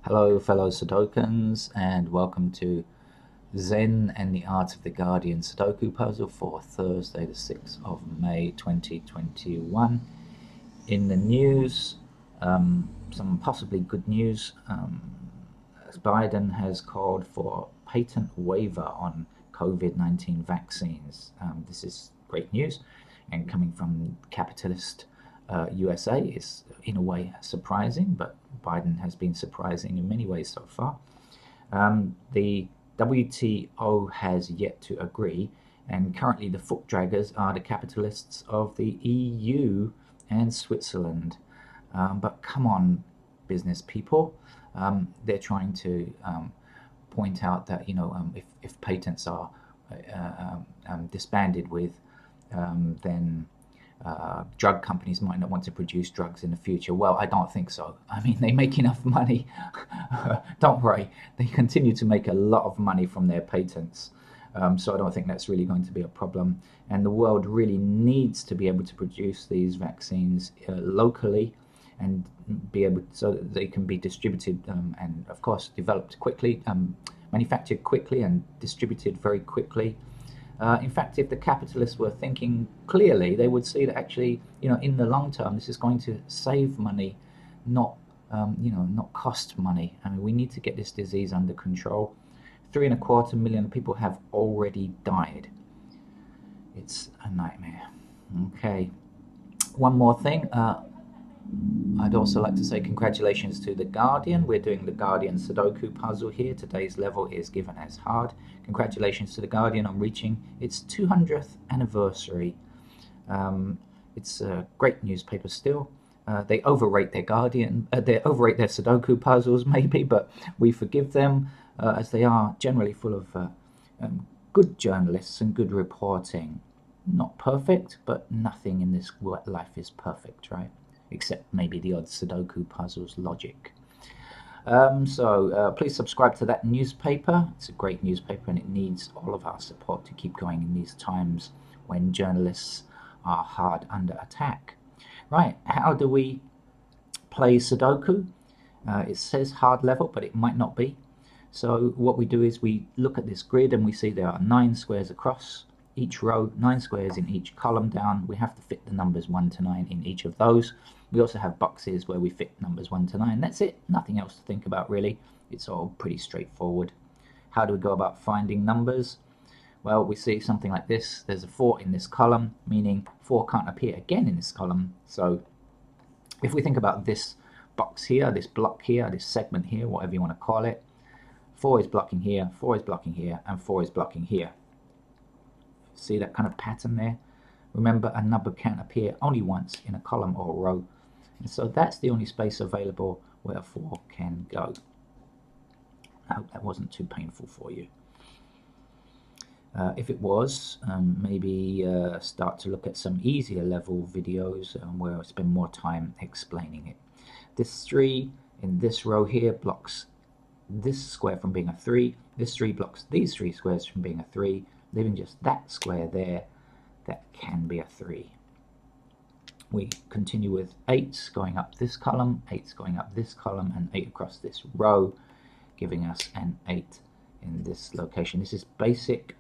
Hello, fellow Sudokans, and welcome to Zen and the Art of the Guardian Sudoku puzzle for Thursday, the 6th of May 2021. In the news, some possibly good news. Biden has called for patent waiver on COVID-19 vaccines. This is great news, and coming from capitalist USA is in a way surprising, but Biden has been surprising in many ways so far. The WTO has yet to agree, and currently the foot draggers are the capitalists of the EU and Switzerland. But come on, business people, they're trying to point out that if patents are disbanded with, then drug companies might not want to produce drugs in the future. Well, I don't think so. I mean, they make enough money. Don't worry, they continue to make a lot of money from their patents. So I don't think that's really going to be a problem. And the world really needs to be able to produce these vaccines locally and be able so that they can be distributed and, of course, developed quickly, manufactured quickly, and distributed very quickly. In fact, if the capitalists were thinking clearly, they would see that actually, in the long term, this is going to save money, not cost money. I mean, we need to get this disease under control. 3.25 million people have already died. It's a nightmare. Okay. One more thing. I'd also like to say congratulations to The Guardian. We're doing the Guardian Sudoku puzzle here. Today's level is given as hard. Congratulations to The Guardian on reaching its 200th anniversary. It's a great newspaper still. They overrate their Sudoku puzzles maybe, but we forgive them as they are generally full of good journalists and good reporting. Not perfect, but nothing in this life is perfect, right? Except maybe the odd Sudoku puzzle's logic. So please subscribe to that newspaper. It's a great newspaper and it needs all of our support to keep going in these times when journalists are hard under attack. Right, how do we play Sudoku? It says hard level, but it might not be. So what we do is we look at this grid and we see there are 9 squares across each row, 9 squares in each column down. We have to fit the numbers 1 to 9 in each of those. We also have boxes where we fit numbers 1 to 9. That's it. Nothing else to think about, really. It's all pretty straightforward. How do we go about finding numbers? Well, we see something like this. There's a 4 in this column, meaning 4 can't appear again in this column. So if we think about this box here, this block here, this segment here, whatever you want to call it, 4 is blocking here, 4 is blocking here, and 4 is blocking here. See that kind of pattern there? Remember, a number can appear only once in a column or row. And so that's the only space available where a 4 can go. I hope that wasn't too painful for you. If it was, maybe start to look at some easier level videos where I spend more time explaining it. This 3 in this row here blocks this square from being a 3. This 3 blocks these 3 squares from being a 3, leaving just that square there that can be a 3. We continue with 8s going up this column, 8s going up this column, and 8 across this row, giving us an 8 in this location. This is basic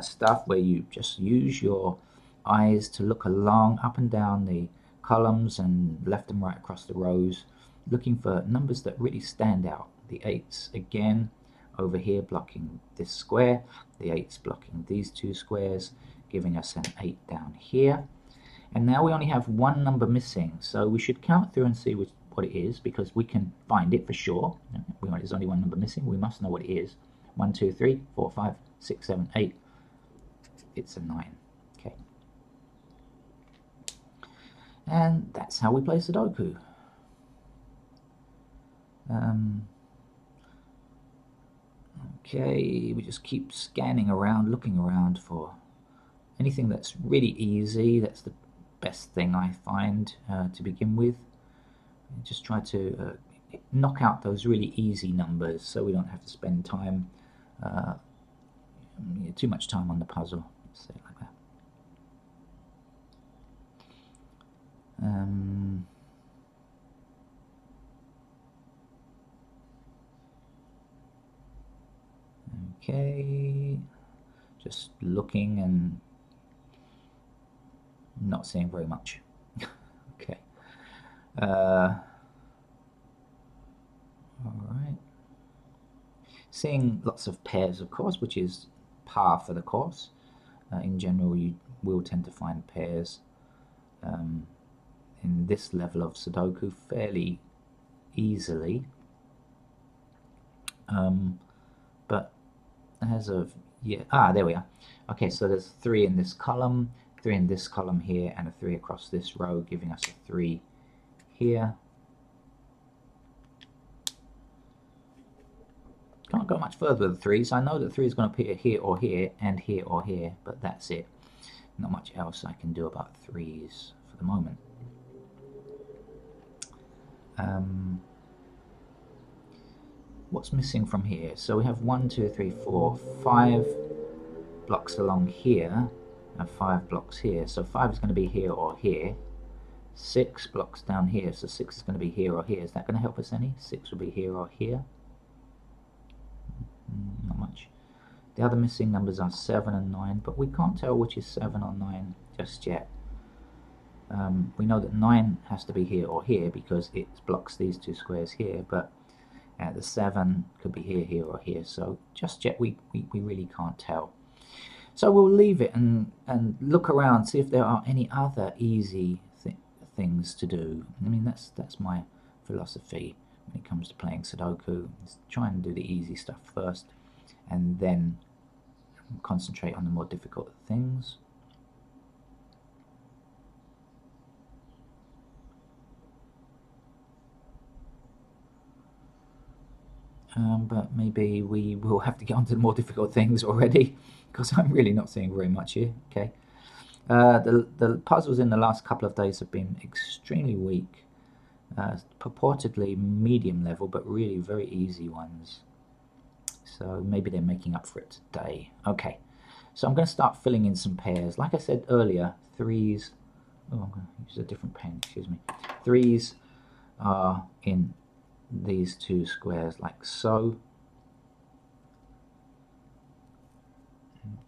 stuff where you just use your eyes to look along, up and down the columns and left and right across the rows, looking for numbers that really stand out. The 8s again over here blocking this square, the 8s blocking these 2 squares, giving us an 8 down here. And now we only have one number missing, so we should count through and see what it is, because we can find it for sure. There's only one number missing, we must know what it is. 1, 2, 3, 4, 5, 6, 7, 8. It's a 9. Okay. And that's how we play Sudoku. Okay, we just keep scanning around, looking around for anything that's really easy. That's the best thing I find to begin with. Just try to knock out those really easy numbers so we don't have to spend time, too much time on the puzzle. Let's say it like that. Okay, just looking and not seeing very much. Okay. All right. Seeing lots of pairs, of course, which is par for the course. In general, you will tend to find pairs in this level of Sudoku fairly easily. But as of there we are. Okay, so there's 3 in this column, 3 in this column here, and a 3 across this row, giving us a 3 here. Can't go much further with the 3s. I know that 3 is going to appear here or here, and here or here, but that's it. Not much else I can do about 3s for the moment. What's missing from here? So we have 1, 2, 3, 4, 5 blocks along here, and 5 blocks here. So 5 is going to be here or here. 6 blocks down here, so 6 is going to be here or here. Is that going to help us any? 6 will be here or here. Not much. The other missing numbers are 7 and 9, but we can't tell which is 7 or 9 just yet. We know that 9 has to be here or here because it blocks these 2 squares here, but the 7 could be here, here, or here. So just yet we really can't tell. So we'll leave it and look around, see if there are any other easy things to do. I mean, that's my philosophy when it comes to playing Sudoku. Is try and do the easy stuff first, and then concentrate on the more difficult things. But maybe we will have to get on to the more difficult things already, because I'm really not seeing very much here. Okay, the puzzles in the last couple of days have been extremely weak, purportedly medium level, but really very easy ones. So maybe they're making up for it today. Okay, so I'm going to start filling in some pairs. Like I said earlier, 3s. Oh, I'm going to use a different pen. Excuse me. 3s are in these 2 squares like so.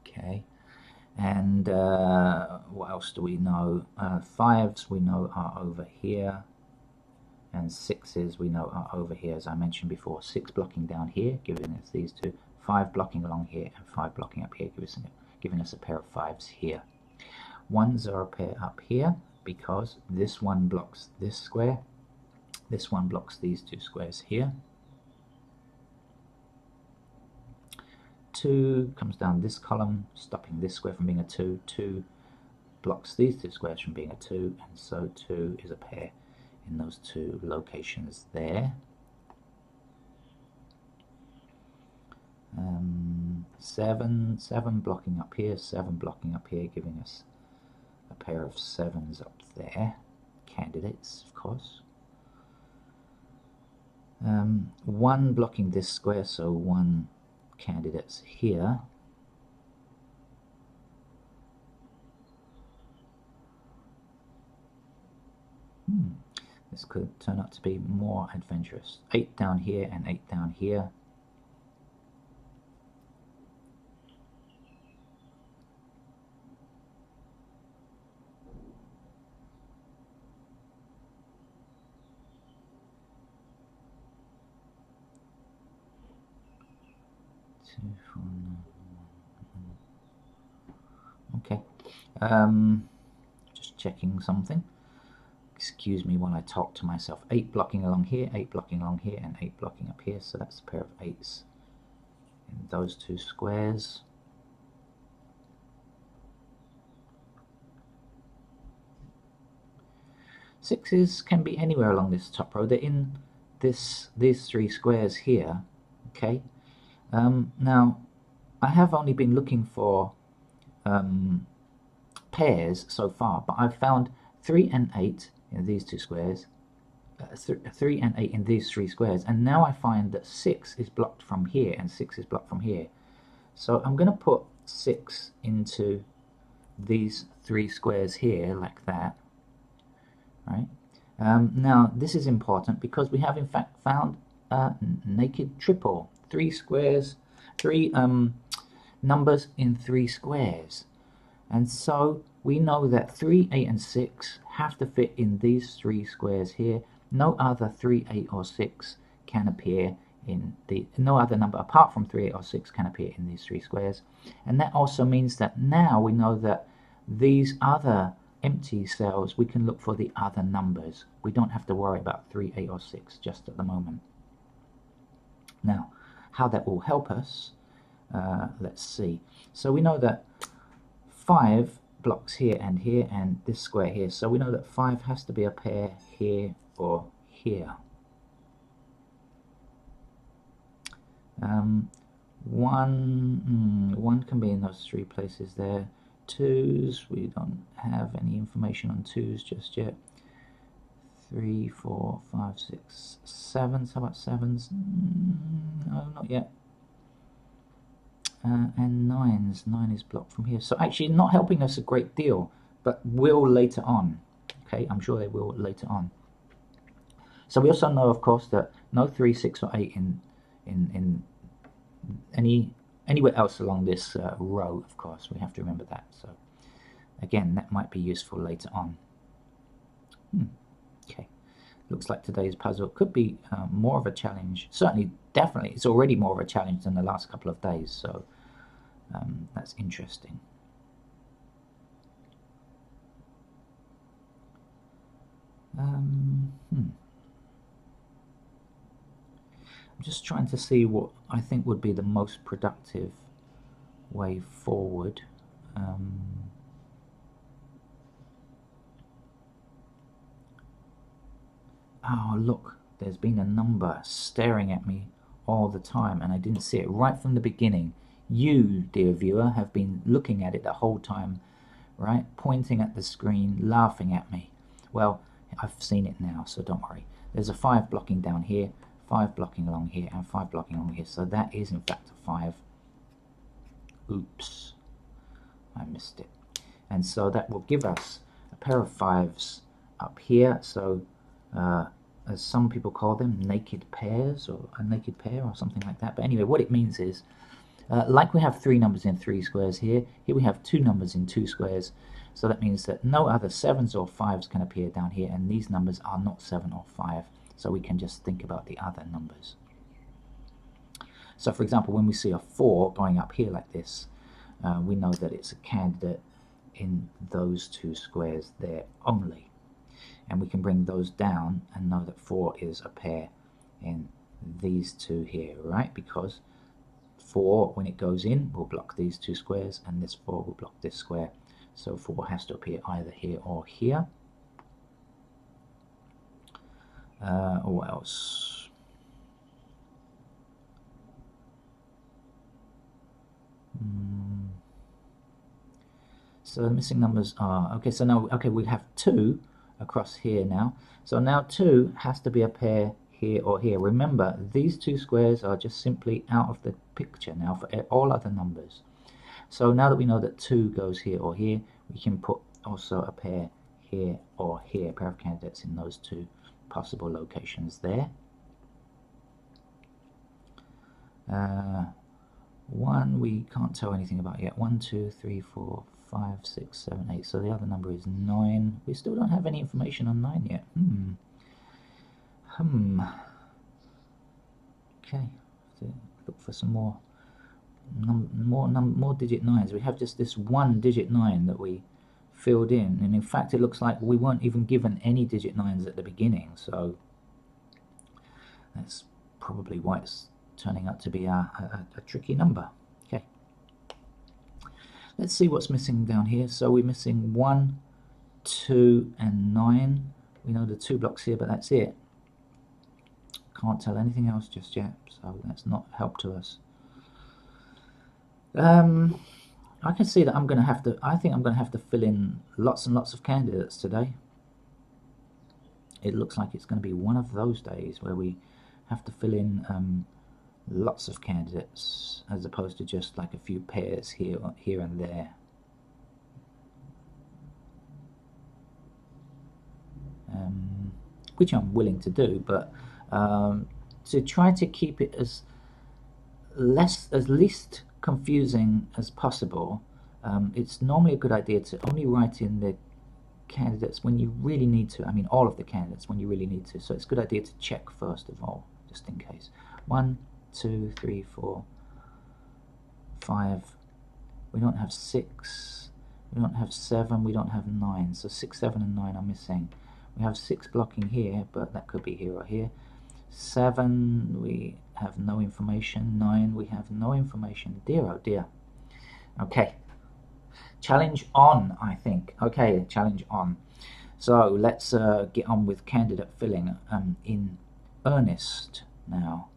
Okay, and what else do we know? 5s we know are over here, and 6s we know are over here, as I mentioned before. 6 blocking down here, giving us these 2, 5 blocking along here, and 5 blocking up here, giving us a pair of 5s here. 1s are a pair up here because this one blocks this square. This one blocks these 2 squares here. 2 comes down this column, stopping this square from being a 2. 2 blocks these 2 squares from being a 2, and so 2 is a pair in those 2 locations there. 7 blocking up here, 7 blocking up here, giving us a pair of 7s up there. Candidates, of course. 1 blocking this square, so 1 candidates here. This could turn out to be more adventurous. 8 down here and 8 down here. Okay, just checking something. Excuse me while I talk to myself. 8 blocking along here, 8 blocking along here, and 8 blocking up here. So that's a pair of 8s in those 2 squares. Sixes can be anywhere along this top row. They're in these 3 squares here. Okay. Now, I have only been looking for pairs so far, but I've found 3 and 8 in these 2 squares, 3 and 8 in these 3 squares, and now I find that 6 is blocked from here and 6 is blocked from here. So I'm going to put 6 into these 3 squares here like that, right? Now this is important because we have in fact found a naked triple. 3 squares, three numbers in 3 squares. And so we know that 3, 8 and 6 have to fit in these 3 squares here. No other 3, 8 or 6 can appear in no other number apart from 3, 8 or 6 can appear in these 3 squares. And that also means that now we know that these other empty cells, we can look for the other numbers. We don't have to worry about 3, 8 or 6 just at the moment. Now, how that will help us, let's see. So we know that 5 blocks here and this square here. So we know that 5 has to be a pair here or here. One can be in those 3 places there. 2s, we don't have any information on 2s just yet. 3, 4, 5, 6, 7s. How about 7s? No, not yet. And 9s. 9 is blocked from here. So actually not helping us a great deal, but will later on. Okay, I'm sure they will later on. So we also know, of course, that no 3, 6 or 8 in anywhere else along this row, of course. We have to remember that. So again, that might be useful later on. Okay, looks like today's puzzle could be more of a challenge. Certainly, definitely, it's already more of a challenge than the last couple of days. So that's interesting. I'm just trying to see what I think would be the most productive way forward. Oh, look, there's been a number staring at me all the time and I didn't see it right from the beginning. You, dear viewer, have been looking at it the whole time, right? Pointing at the screen, laughing at me. Well, I've seen it now, so don't worry. There's a 5 blocking down here, 5 blocking along here, and 5 blocking along here. So that is, in fact, a 5. Oops, I missed it. And so that will give us a pair of 5s up here. So as some people call them, naked pairs, or a naked pair, or something like that. But anyway, what it means is, like we have 3 numbers in 3 squares here we have 2 numbers in 2 squares. So that means that no other 7s or 5s can appear down here, and these numbers are not 7 or 5. So we can just think about the other numbers. So for example, when we see a 4 going up here like this, we know that it's a candidate in those 2 squares there only. And we can bring those down and know that 4 is a pair in these 2 here, right? Because 4, when it goes in, will block these 2 squares, and this 4 will block this square. So 4 has to appear either here or here. What else? So the missing numbers are, okay, so now, okay, we have 2 across here now. So now 2 has to be a pair here or here. Remember, these 2 squares are just simply out of the picture now for all other numbers. So now that we know that 2 goes here or here, we can put also a pair here or here, a pair of candidates in those 2 possible locations there. 1 we can't tell anything about yet. 1, 2, 3, 4, 5, 6, 7, 8. So the other number is 9. We still don't have any information on 9 yet. Okay, look for some more digit 9s. We have just this 1 digit 9 that we filled in, and in fact it looks like we weren't even given any digit 9s at the beginning, so that's probably why it's turning out to be a tricky number. Okay, let's see what's missing down here. So we're missing 1, 2 and 9. We know the 2 blocks here, but that's it. Can't tell anything else just yet, so that's not help to us. I can see that I think I'm going to have to fill in lots and lots of candidates today. It looks like it's going to be one of those days where we have to fill in lots of candidates as opposed to just like a few pairs here and there. Which I'm willing to do, but to try to keep it as as least confusing as possible. It's normally a good idea to only write in the candidates when you really need to. I mean, all of the candidates when you really need to. So it's a good idea to check first of all, just in case. 1, 2, 3, 4, 5. We don't have 6. We don't have 7. We don't have 9. So 6, 7, and 9 are missing. We have 6 blocking here, but that could be here or here. 7, we have no information. 9, we have no information. Dear, oh dear. Okay. Challenge on, I think. Okay, challenge on. So let's get on with candidate filling in earnest now.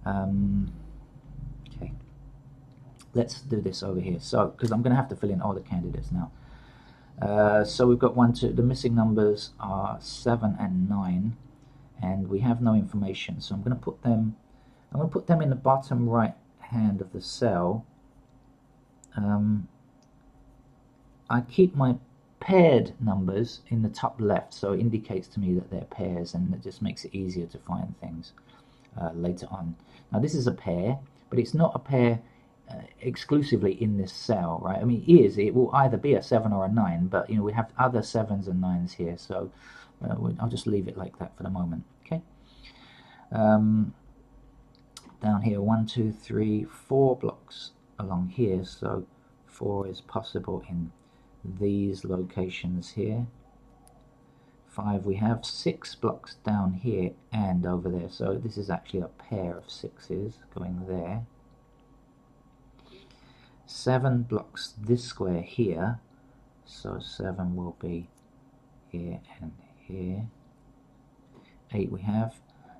Okay. Let's do this over here. So, because I'm going to have to fill in all the candidates now. So we've got 1, 2. The missing numbers are 7 and 9, and we have no information. So I'm going to put them. I'm going to put them in the bottom right hand of the cell. I keep my paired numbers in the top left, so it indicates to me that they're pairs, and it just makes it easier to find things later on. Now this is a pair, but it's not a pair exclusively in this cell, right? I mean, it will either be a 7 or a 9, but you know, we have other 7s and 9s here, so I'll just leave it like that for the moment. Okay. Down here, 1, 2, 3, 4 blocks along here, so 4 is possible in these locations here. 5, we have 6 blocks down here and over there, so this is actually a pair of 6s going there. 7 blocks this square here, so 7 will be here and here. 8 we have.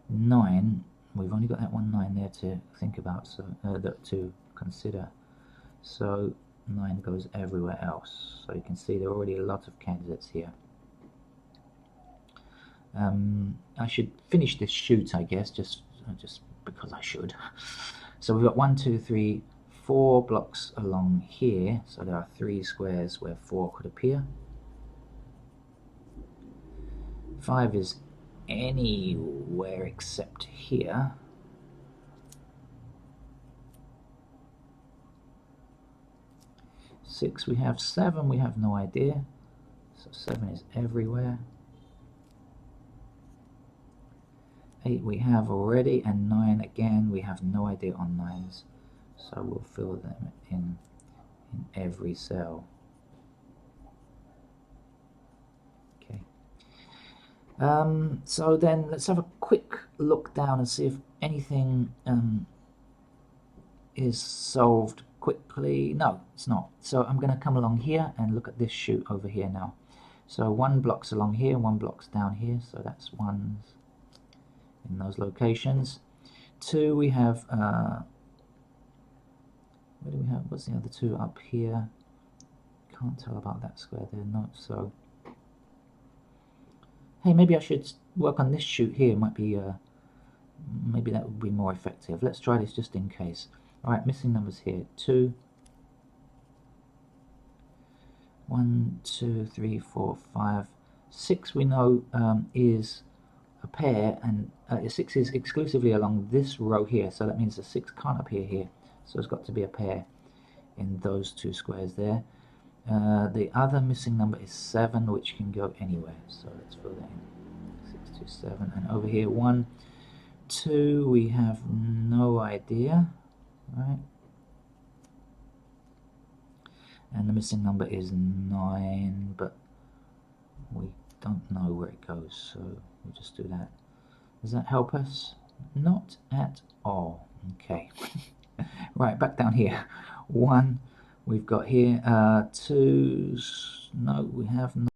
9, we've only got that one 9 there to think about, so to consider, so 9 goes everywhere else. So you can see there are already a lot of candidates here. I should finish this shoot, I guess, just because I should. So we've got 1, 2, 3, 4 blocks along here, so there are 3 squares where 4 could appear. 5 is anywhere except here. 6 we have. 7 we have no idea, so 7 is everywhere. 8 we have already, and 9 again we have no idea on 9s, so we'll fill them in every cell. Okay. So then let's have a quick look down and see if anything is solved quickly. No, it's not. So I'm going to come along here and look at this chute over here now. So 1 block's along here, 1 block's down here, so that's 1s in those locations. 2 we have, where do we have, what's the other 2 up here? Can't tell about that square there, no, so hey, maybe I should work on this chute here. Might be maybe that would be more effective. Let's try this just in case. Alright, missing numbers here. 2, 1, 2, 3, 4, 5, 6 we know is a pair, and 6 is exclusively along this row here, so that means the 6 can't appear here, so it's got to be a pair in those 2 squares there. The other missing number is 7, which can go anywhere, so let's fill that in. 6, 2, 7, and over here 1, 2 we have no idea, right? And the missing number is 9, but we don't know where it goes, so we'll just do that. Does that help us? Not at all. Okay. Right, back down here. 1 we've got here. 2s, no, we have no.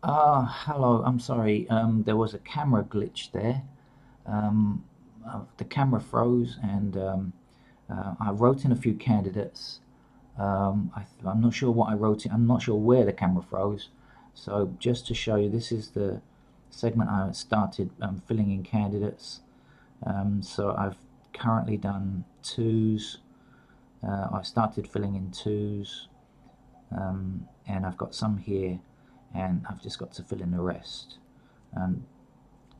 Hello, I'm sorry. There was a camera glitch there. The camera froze, and I wrote in a few candidates. I'm not sure what I wrote in. I'm not sure where the camera froze. So just to show you, this is the segment I started filling in candidates. So I've currently done 2s. I started filling in 2s, and I've got some here, and I've just got to fill in the rest.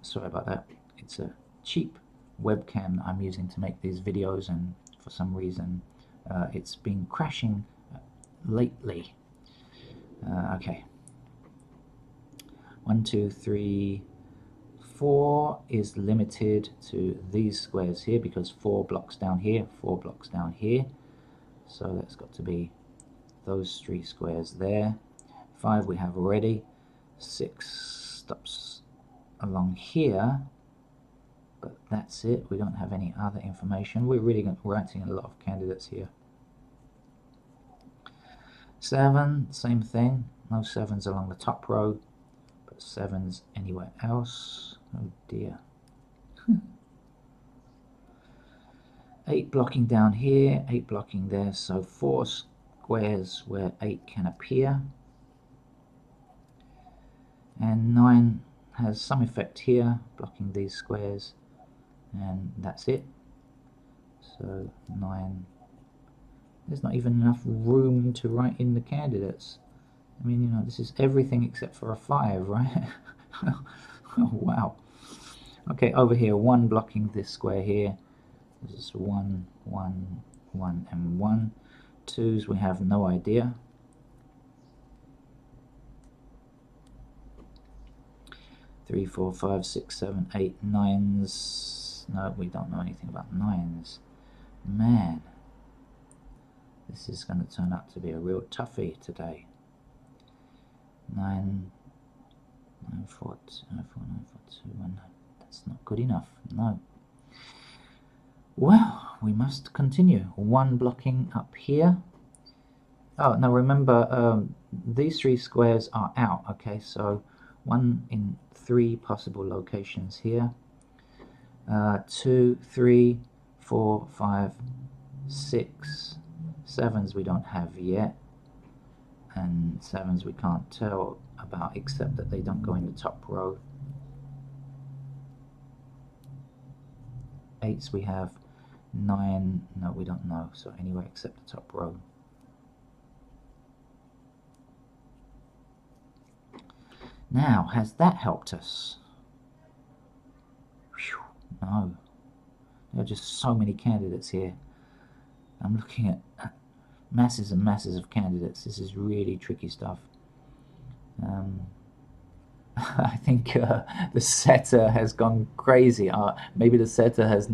Sorry about that. It's a cheap webcam that I'm using to make these videos, and for some reason it's been crashing lately. Okay, 1, 2, 3, 4 is limited to these squares here because 4 blocks down here, 4 blocks down here, so that's got to be those 3 squares there. 5 we have already. 6 stops along here, but that's it. We don't have any other information. We're really writing a lot of candidates here. 7, same thing. No 7s along the top row, but 7s anywhere else. Oh dear. 8 blocking down here, 8 blocking there, so 4 squares where 8 can appear. And 9 has some effect here, blocking these squares, and that's it. So 9, there's not even enough room to write in the candidates. I mean, you know, this is everything except for a 5, right? Oh, wow. Okay, over here, 1 blocking this square here. This is 1, 1, 1, and 1. 2s, we have no idea. 3, 4, 5, 6, 7, 8, 9s. No, we don't know anything about 9s. Man, this is going to turn out to be a real toughie today. 9, 9, 4, 2, 9, 4, 9, 4, 2, 1. That's not good enough. No. Well, we must continue. 1 blocking up here. Oh, now remember, these 3 squares are out, okay? So 1 in 3 possible locations here. 2, 3, 4, 5, 6, 7s we don't have yet, and 7s we can't tell about except that they don't go in the top row. 8s we have. 9, no, we don't know, so anywhere except the top row. Now, has that helped us? Whew, no. There are just so many candidates here. I'm looking at masses and masses of candidates. This is really tricky stuff. I think the setter has gone crazy. Maybe the setter has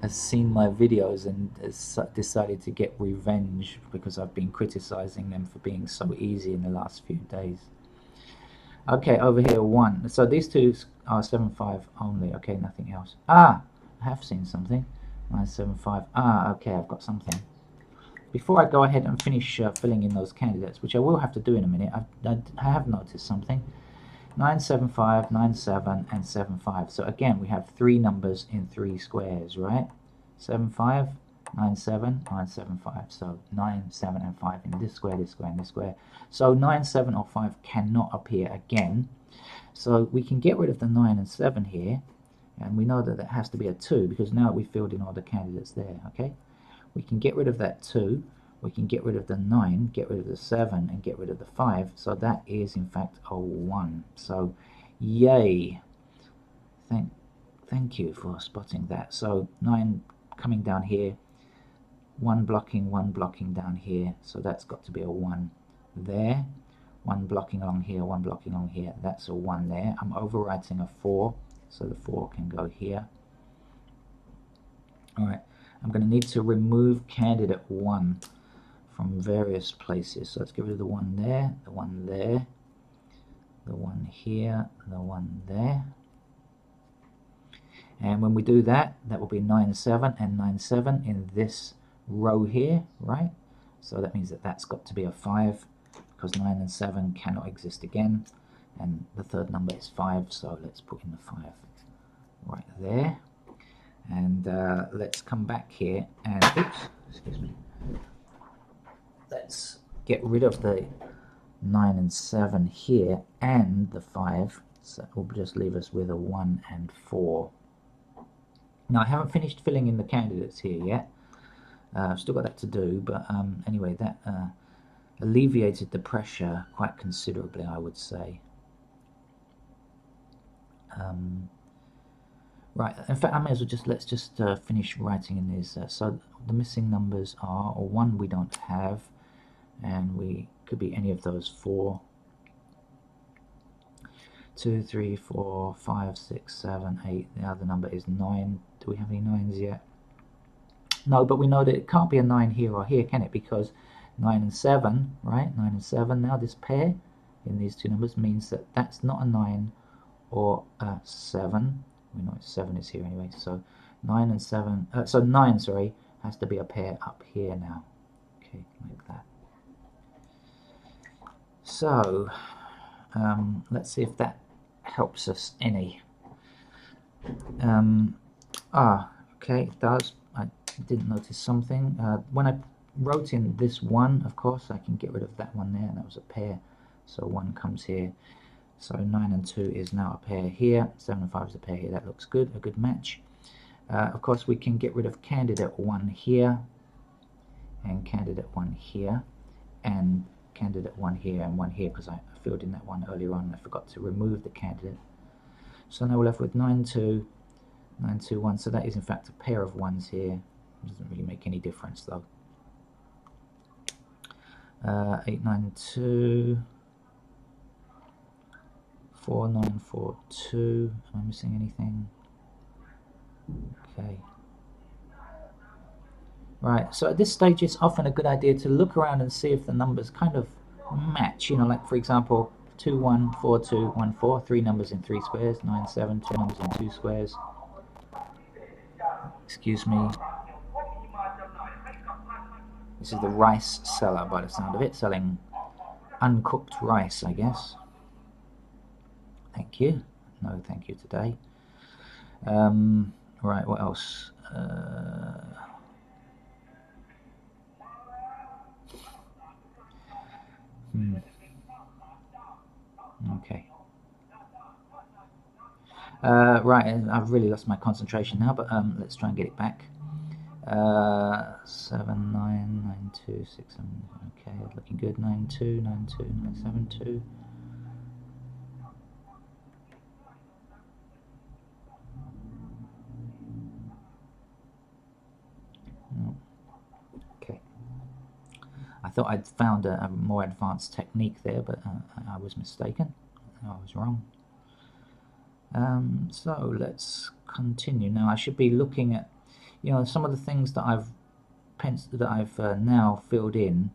seen my videos and has decided to get revenge because I've been criticizing them for being so easy in the last few days. Okay, over here 1. So these 2 are 7, 5 only. Okay, nothing else. I have seen something. 9, 7, 5. Okay, I've got something. Before I go ahead and finish filling in those candidates, which I will have to do in a minute, I have noticed something. 9, 7, 5, 9, 7, and 7, 5. So again, we have 3 numbers in 3 squares, right? 7, 5, 9, 7, 9, 7, 5. So 9, 7, and 5 in this square, this square, and this square. So 9, 7, or 5 cannot appear again. So we can get rid of the 9 and 7 here, and we know that that has to be a 2 because now we filled in all the candidates there, okay? We can get rid of that 2. We can get rid of the 9, get rid of the 7, and get rid of the 5. So that is, in fact, a 1. So, yay. Thank you for spotting that. So, 9 coming down here. 1 blocking down here. So that's got to be a 1 there. 1 blocking along here, 1 blocking along here. That's a 1 there. I'm overwriting a 4. So the 4 can go here. Alright. I'm going to need to remove candidate 1 from various places. So let's get rid of the 1 there, the 1 there, the 1 here, the 1 there. And when we do that, that will be 9, 7 and 9, 7 in this row here, right? So that means that that's got to be a 5 because 9 and 7 cannot exist again. And the third number is 5, so let's put in the 5 right there. And let's come back here and, oops, excuse me. Let's get rid of the 9 and 7 here and the 5. So it will just leave us with a 1 and 4. Now I haven't finished filling in the candidates here yet. I've still got that to do, but anyway, that alleviated the pressure quite considerably, I would say. Right, in fact I may as well just, let's just finish writing in these. So the missing numbers are, or 1 we don't have, and we could be any of those 4, 2, 3, 4, 5, 6, 7, 8. The other number is 9. Do we have any 9s yet? No, but we know that it can't be a 9 here or here, can it? Because 9 and 7, right? 9 and 7, now this pair in these two numbers means that that's not a 9 or a 7. We know 7 is here anyway, so 9 and 7, so 9, sorry, has to be a pair up here now. Okay, like that. So, let's see if that helps us any. Okay, it does. I didn't notice something. When I wrote in this 1, of course, I can get rid of that one there, and that was a pair. So 1 comes here. So 9 and 2 is now a pair here. 7 and 5 is a pair here. That looks good, a good match. Of course, we can get rid of candidate 1 here, and candidate 1 here, and candidate 1 here, and 1 here, because I filled in that one earlier on and I forgot to remove the candidate. So now we're left with 9, 2, 9, 2, 1. So that is in fact a pair of 1s here. It doesn't really make any difference though. 8, 9, 2, 4, 9, 4, 2. Am I missing anything? Okay. Right, so at this stage it's often a good idea to look around and see if the numbers kind of match. You know, like for example, 2, 1, 4, 2, 1, 4. 3 numbers in 3 squares. 9, 7. 2 numbers in 2 squares. Excuse me. This is the rice seller by the sound of it, selling uncooked rice, I guess. Thank you. No thank you today. Right, what else? Okay. Right, I've really lost my concentration now, but let's try and get it back. 7, 9, 9, 2, 6, 7. Okay, looking good. 9, 2, 9, 2, 9, 7, 2. Okay. I thought I'd found a more advanced technique there, but I was mistaken. I was wrong. So let's continue. Now I should be looking at, you know, some of the things that I've now filled in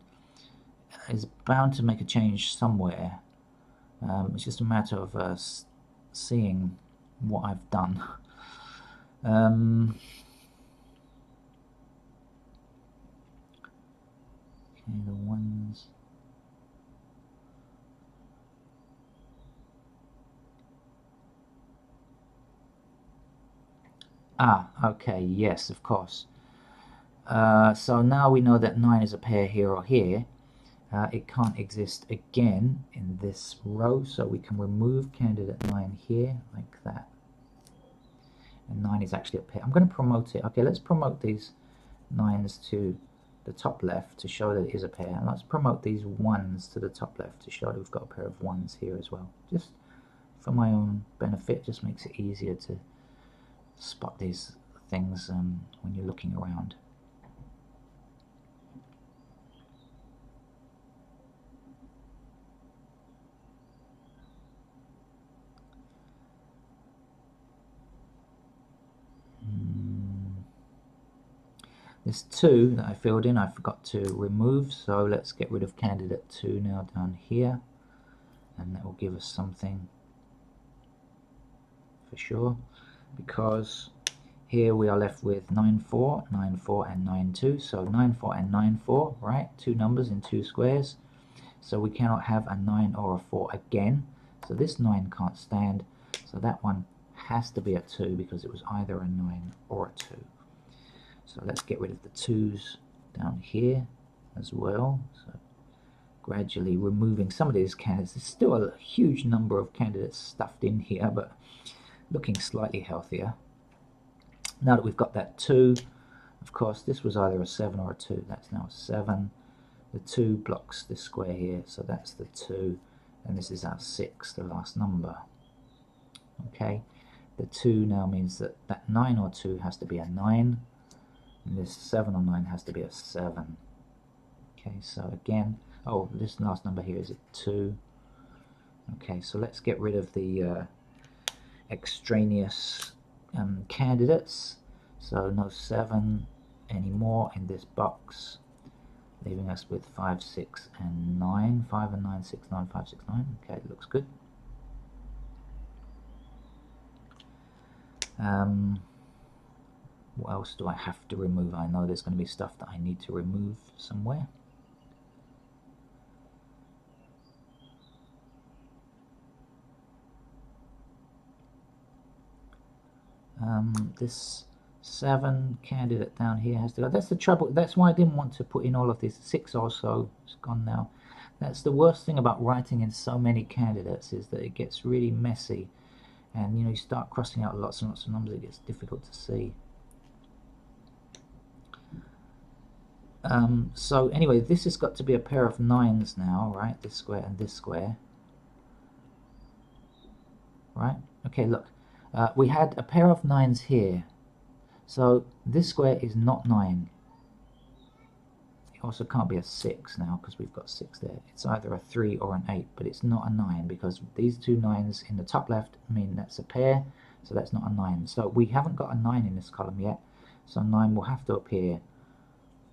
is bound to make a change somewhere. It's just a matter of seeing what I've done. Okay, the ones. Okay, yes, of course. So now we know that 9 is a pair here or here. It can't exist again in this row, so we can remove candidate 9 here, like that. And 9 is actually a pair. I'm going to promote it. Okay, let's promote these 9s to the top left to show that it is a pair. And let's promote these 1s to the top left to show that we've got a pair of 1s here as well. Just for my own benefit, just makes it easier to spot these things when you're looking around. This 2 that I filled in, I forgot to remove, so let's get rid of candidate 2 now down here, and that will give us something for sure, because here we are left with 9, 4, 9, 4, and 9, 2. So 9, 4, and 9, 4, right? 2 numbers in 2 squares. So we cannot have a 9 or a 4 again. So this 9 can't stand. So that one has to be a 2 because it was either a 9 or a 2. So let's get rid of the 2's down here as well. So gradually removing some of these candidates. There's still a huge number of candidates stuffed in here, but looking slightly healthier. Now that we've got that 2, of course this was either a 7 or a 2. That's now a 7. The 2 blocks this square here, so that's the 2, and this is our 6, the last number. Okay, The 2 now means that that 9 or 2 has to be a 9, and this 7 or 9 has to be a 7. Okay, so again, oh, this last number here is a 2. Okay, so let's get rid of the extraneous candidates. So no 7 anymore in this box, leaving us with 5, 6, and 9. 5 and 9, 6, 9, 5, 6, 9. Okay, it looks good. What else do I have to remove? I know there's going to be stuff that I need to remove somewhere. This 7 candidate down here has to go. That's the trouble. That's why I didn't want to put in all of this. 6 also, it's gone now. That's the worst thing about writing in so many candidates, is that it gets really messy, and you start crossing out lots and lots of numbers. It gets difficult to see. So anyway, this has got to be a pair of 9s now, right? This square and this square, right? Okay, look, we had a pair of 9s here, so this square is not 9. It also can't be a 6 now, because we've got 6 there. It's either a 3 or an 8, but it's not a 9, because these 2 9s in the top left mean that's a pair, so that's not a 9. So we haven't got a 9 in this column yet, so 9 will have to appear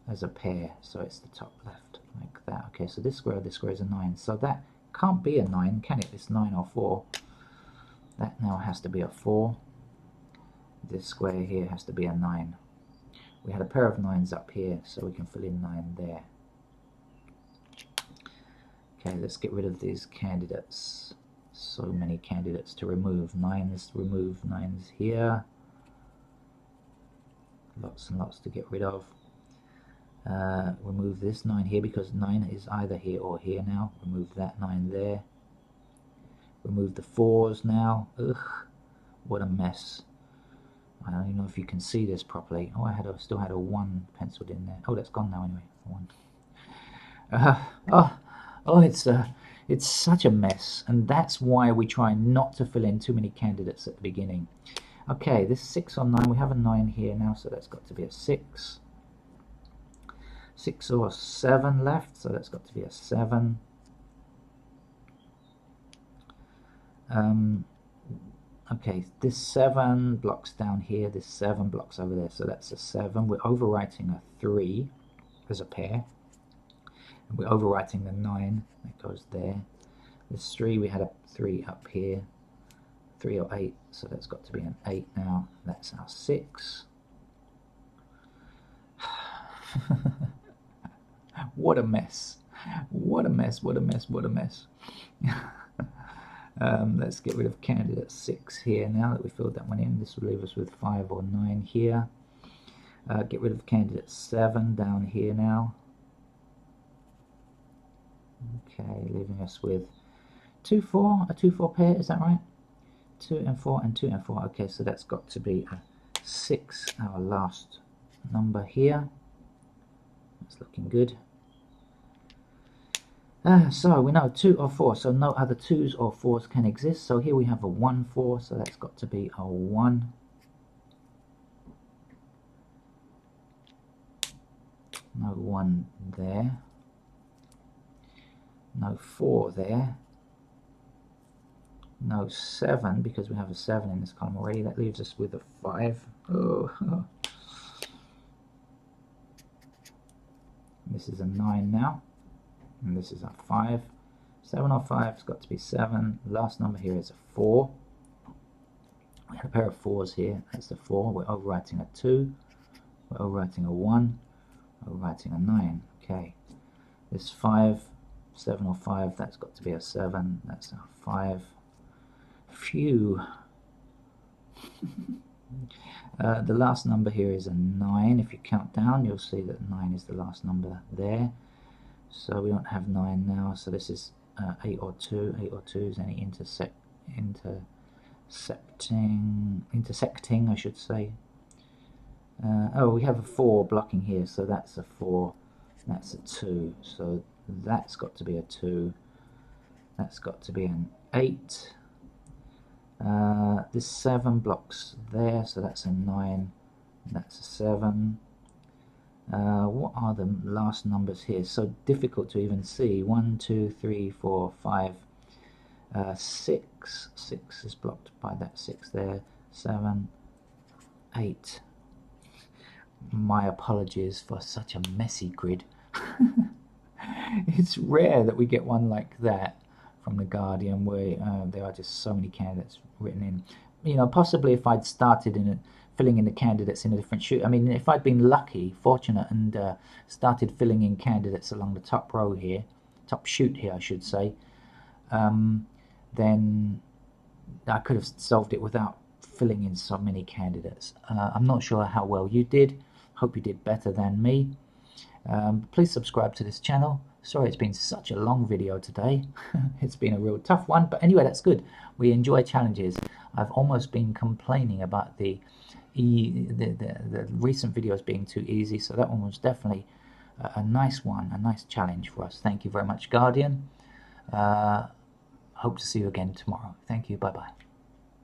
as a pair, so it's the top left, like that. Okay, so this square is a 9, so that can't be a 9, can it? It's 9 or 4. That now has to be a 4. This square here has to be a 9. We had a pair of 9s up here, so we can fill in 9 there. Okay, let's get rid of these candidates. So many candidates to remove. 9s, remove 9s here. Lots and lots to get rid of. Remove this 9 here, because 9 is either here or here now. Remove that 9 there. Remove the 4s now. Ugh, what a mess. I don't even know if you can see this properly. Oh, I still had a 1 penciled in there. Oh, that's gone now anyway. 1. It's such a mess, and that's why we try not to fill in too many candidates at the beginning. Okay, this 6 or 9, we have a 9 here now, so that's got to be a 6. 6 or 7 left, so that's got to be a 7. Okay, this 7 blocks down here, this 7 blocks over there, so that's a 7. We're overwriting a 3 as a pair, and we're overwriting the 9 that goes there. This 3, we had a 3 up here, 3 or 8, so that's got to be an 8 now. That's our 6. What a mess. What a mess, what a mess, what a mess. Let's get rid of candidate 6 here now that we filled that one in. This will leave us with 5 or 9 here. Get rid of candidate 7 down here now. Okay, leaving us with 2, 4, a 2, 4 pair, is that right? 2 and 4 and 2 and 4. Okay, so that's got to be a 6, our last number here. That's looking good. So we know 2 or 4, so no other 2s or 4s can exist. So here we have a 1, 4, so that's got to be a 1. No 1 there. No 4 there. No 7, because we have a 7 in this column already. That leaves us with a 5. Oh. This is a 9 now. And this is a 5. 7 or 5 has got to be 7. The last number here is a 4. We have a pair of 4s here. That's a 4. We're overwriting a 2. We're overwriting a 1. Overwriting a 9. Okay. This 5, 7 or 5, that's got to be a 7. That's our 5. Phew. The last number here is a 9. If you count down, you'll see that 9 is the last number there. So we don't have 9 now, so this is 8 or 2. 8 or 2 is any intersecting, I should say. Oh, we have a 4 blocking here, so that's a 4. That's a 2. So that's got to be a 2. That's got to be an 8. There's 7 blocks there, so that's a 9, that's a 7. What are the last numbers here? So difficult to even see. 1, 2, 3, 4, 5, 6. 6 is blocked by that 6 there. 7, 8. My apologies for such a messy grid. It's rare that we get one like that from The Guardian, where there are just so many candidates written in. You know, possibly if I'd started filling in the candidates in a different shoot. I mean, if I'd been lucky, fortunate, and started filling in candidates along the top row here, top shoot here, I should say, then I could have solved it without filling in so many candidates. I'm not sure how well you did. Hope you did better than me. Please subscribe to this channel. Sorry it's been such a long video today. It's been a real tough one, but anyway, that's good. We enjoy challenges. I've almost been complaining about the recent videos being too easy, so that one was definitely a nice one, a nice challenge for us. Thank you very much, Guardian. Hope to see you again tomorrow. Thank you. Bye bye.